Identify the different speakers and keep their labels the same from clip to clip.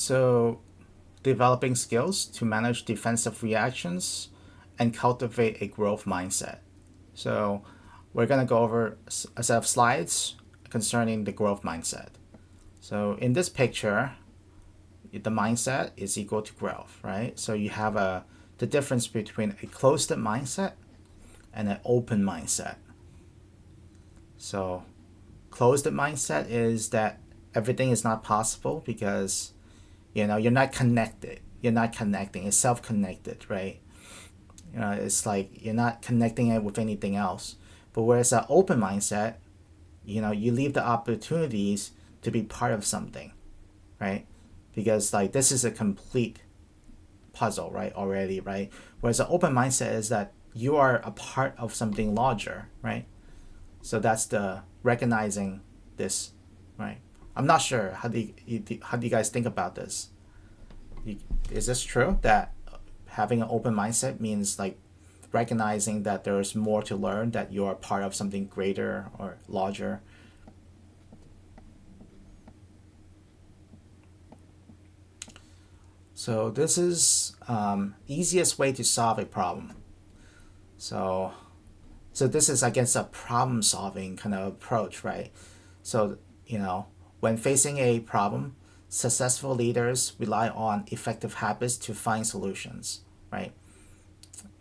Speaker 1: So, developing skills to manage defensive reactions and cultivate a growth mindset. So, we're going to go over a set of slides concerning the growth mindset. So, in this picture, the mindset is equal to growth, right? So, you have the difference between a closed mindset and an open mindset. So, closed mindset is that everything is not possible because you're not connected. You're not connecting. It's self-connected, right? It's like you're not connecting it with anything else. But whereas an open mindset, you leave the opportunities to be part of something, right? Because like this is a complete puzzle, right? Already, right? Whereas an open mindset is that you are a part of something larger, right? So that's the recognizing this, right? I'm not sure how do you guys think about this? Is this true that having an open mindset means like recognizing that there's more to learn, that you are part of something greater or larger? So this is easiest way to solve a problem. So this is, I guess, a problem solving kind of approach, right? So when facing a problem, successful leaders rely on effective habits to find solutions, right?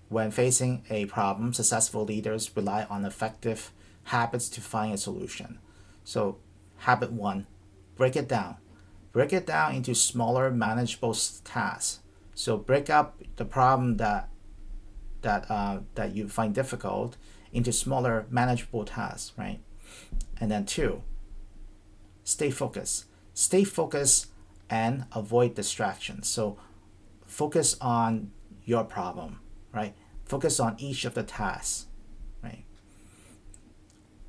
Speaker 1: When facing a problem, successful leaders rely on effective habits to find a solution. So, habit one, break it down. Break it down into smaller, manageable tasks. So, break up the problem that you find difficult into smaller, manageable tasks, right? And then two, stay focused. Stay focused and avoid distractions. So, focus on your problem, right? Focus on each of the tasks, right?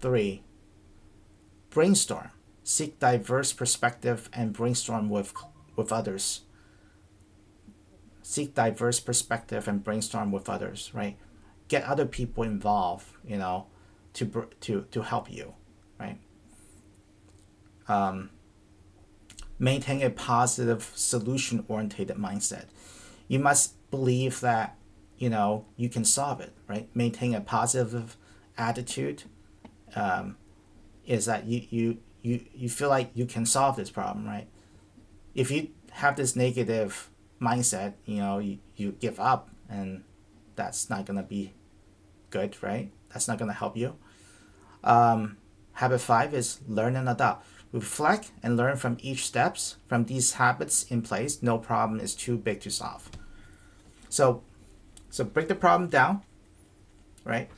Speaker 1: Three, brainstorm. Seek diverse perspective and brainstorm with others. Seek diverse perspective and brainstorm with others, right? Get other people involved, to help you, right? Maintain a positive, solution-oriented mindset. You must believe that you can solve it, right? Maintain a positive attitude. Is that you feel like you can solve this problem, right? If you have this negative mindset, you give up, and that's not gonna be good, right? That's not gonna help you. Habit 5 is learn and adopt. Reflect and learn from each steps. From these habits in place, no problem is too big to solve. So break the problem down, right?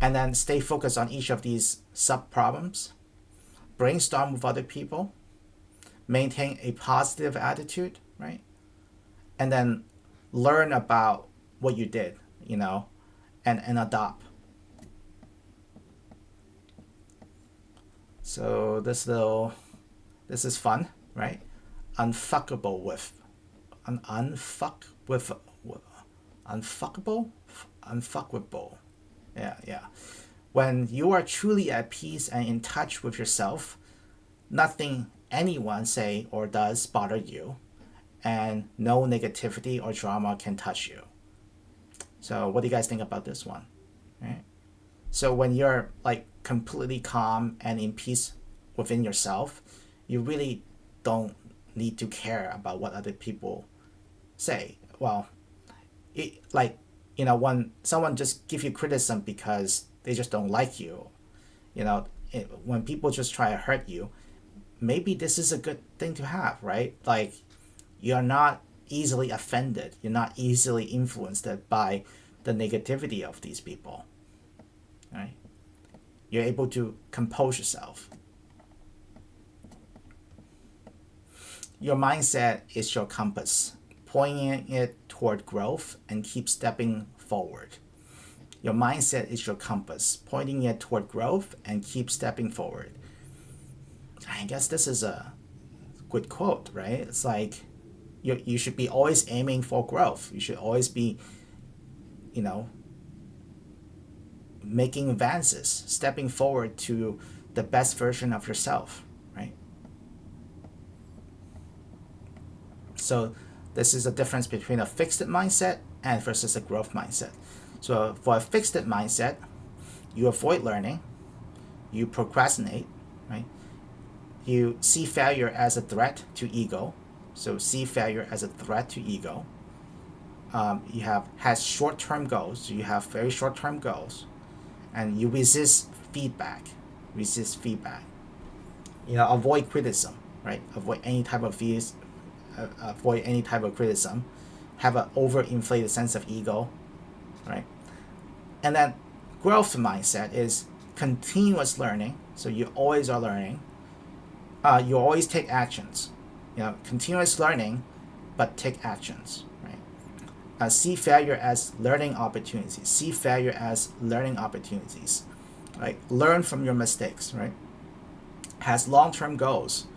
Speaker 1: And then stay focused on each of these sub problems. Brainstorm with other people. Maintain a positive attitude, right? And then learn about what you did, and adopt. So this is fun, right? Unfuckable with, unfuckable. Yeah. When you are truly at peace and in touch with yourself, nothing anyone say or does bother you, and no negativity or drama can touch you. So what do you guys think about this one? Right? So when you're like completely calm and in peace within yourself, you really don't need to care about what other people say. Well, when someone just give you criticism because they just don't like you, when people just try to hurt you, maybe this is a good thing to have, right? Like, you're not easily offended. You're not easily influenced by the negativity of these people, right? You're able to compose yourself. Your mindset is your compass, pointing it toward growth and keep stepping forward. Your mindset is your compass, pointing it toward growth and keep stepping forward. I guess this is a good quote, right? It's like you should be always aiming for growth. You should always be, making advances, stepping forward to the best version of yourself, right? So this is a difference between a fixed mindset and versus a growth mindset. So for a fixed mindset, you avoid learning, you procrastinate, right? You see failure as a threat to ego. So see failure as a threat to ego. You has short-term goals. So you have very short-term goals, and you resist feedback. Resist feedback. Avoid criticism, right? Avoid any type of fears. Avoid any type of criticism. Have an overinflated sense of ego, right? And then growth mindset is continuous learning. So you always are learning. You always take actions. Continuous learning, but take actions, right? See failure as learning opportunities. See failure as learning opportunities. Right? Learn from your mistakes, right? Has long-term goals.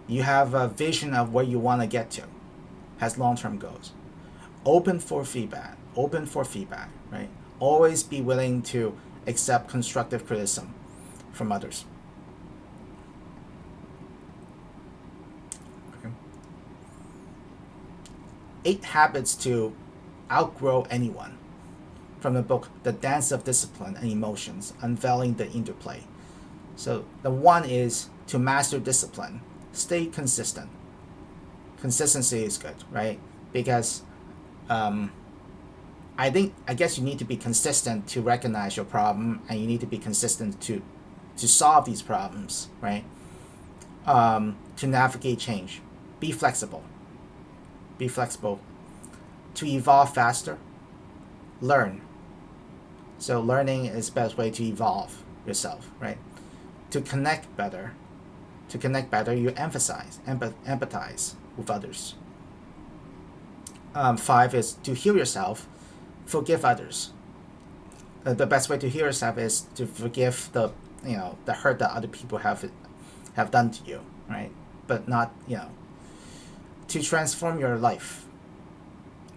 Speaker 1: You have a vision of where you want to get to. Has long-term goals. Open for feedback. Open for feedback, right? Always be willing to accept constructive criticism from others. Okay. 8 habits to outgrow anyone, from the book The Dance of Discipline and Emotions, Unveiling the Interplay. So the one is to master discipline. Stay consistent. Consistency is good, right? Because I guess you need to be consistent to recognize your problem, and you need to be consistent to solve these problems, right? To navigate change. Be flexible. Be flexible. To evolve faster. Learn. So learning is the best way to evolve yourself, right? To connect better, you empathize with others. 5 is to heal yourself, forgive others. The best way to heal yourself is to forgive the hurt that other people have done to you, right? But not to transform your life.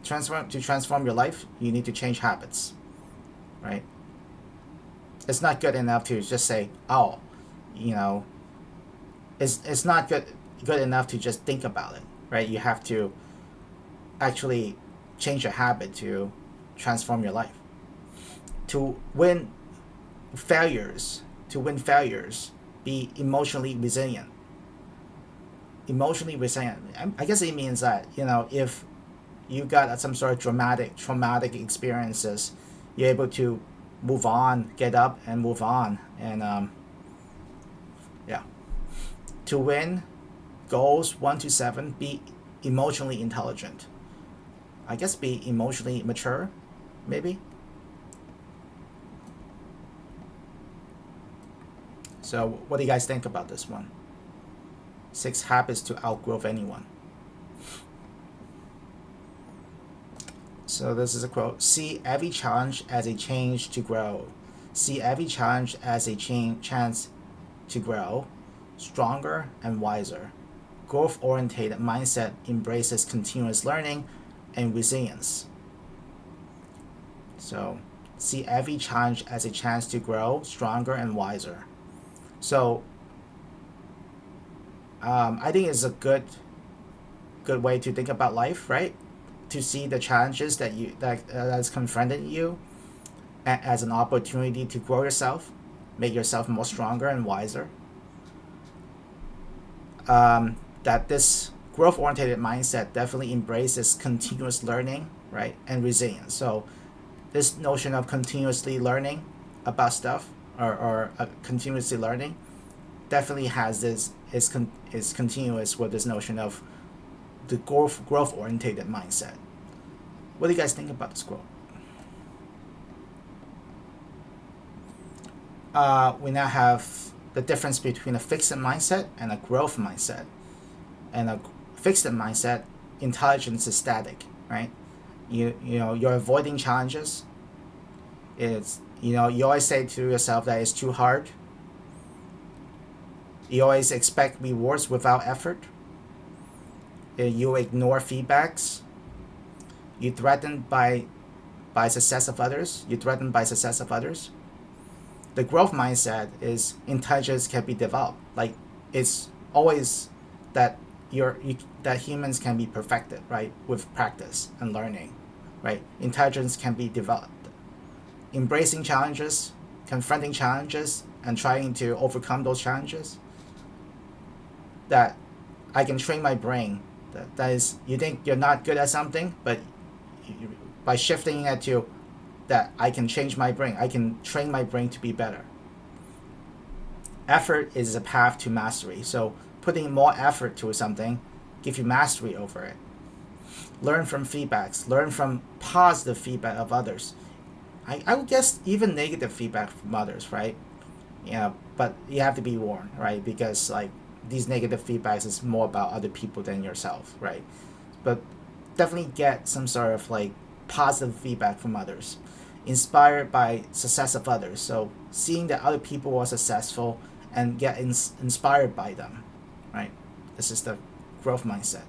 Speaker 1: To transform your life, you need to change habits, right? It's not good enough to just say, oh, it's not good enough to just think about it, right? You have to actually change your habit to transform your life. To win failures, be emotionally resilient. Emotionally resilient. I guess it means that if you got some sort of traumatic experiences, you're able to move on, get up and move on, and to win goals 1 to 7, be emotionally intelligent. I guess be emotionally mature, maybe. So what do you guys think about this one? 6 habits to outgrow anyone. So this is a quote. See every challenge as a change to grow. See every challenge as a chance to grow, stronger and wiser. Growth-oriented mindset embraces continuous learning and resilience. So see every challenge as a chance to grow, stronger and wiser. So I think it's a good way to think about life, right? To see the challenges that's confronted you as an opportunity to grow yourself, make yourself more stronger and wiser. That this growth-oriented mindset definitely embraces continuous learning, right, and resilience. So this notion of continuously learning about stuff or continuously learning definitely has this is continuous with this notion of the growth-oriented mindset. What do you guys think about this quote? We now have the difference between a fixed mindset and a growth mindset. And a fixed mindset, intelligence is static, right? You're avoiding challenges. It's you always say to yourself that it's too hard. You always expect rewards without effort. You ignore feedbacks. You threatened by success of others. The growth mindset is intelligence can be developed. Like it's always that that humans can be perfected, right, with practice and learning, right? Intelligence can be developed. Embracing challenges, confronting challenges, and trying to overcome those challenges. That I can train my brain. That is, you think you're not good at something, but by shifting it to that, I can change my brain. I can train my brain to be better. Effort is a path to mastery. So putting more effort to something gives you mastery over it. Learn from feedbacks. Learn from positive feedback of others. I would guess even negative feedback from others, right? Yeah, but you have to be warned, right? Because like these negative feedbacks is more about other people than yourself, right? But definitely get some sort of like positive feedback from others, inspired by success of others. So seeing that other people are successful and get inspired by them, right? This is the growth mindset.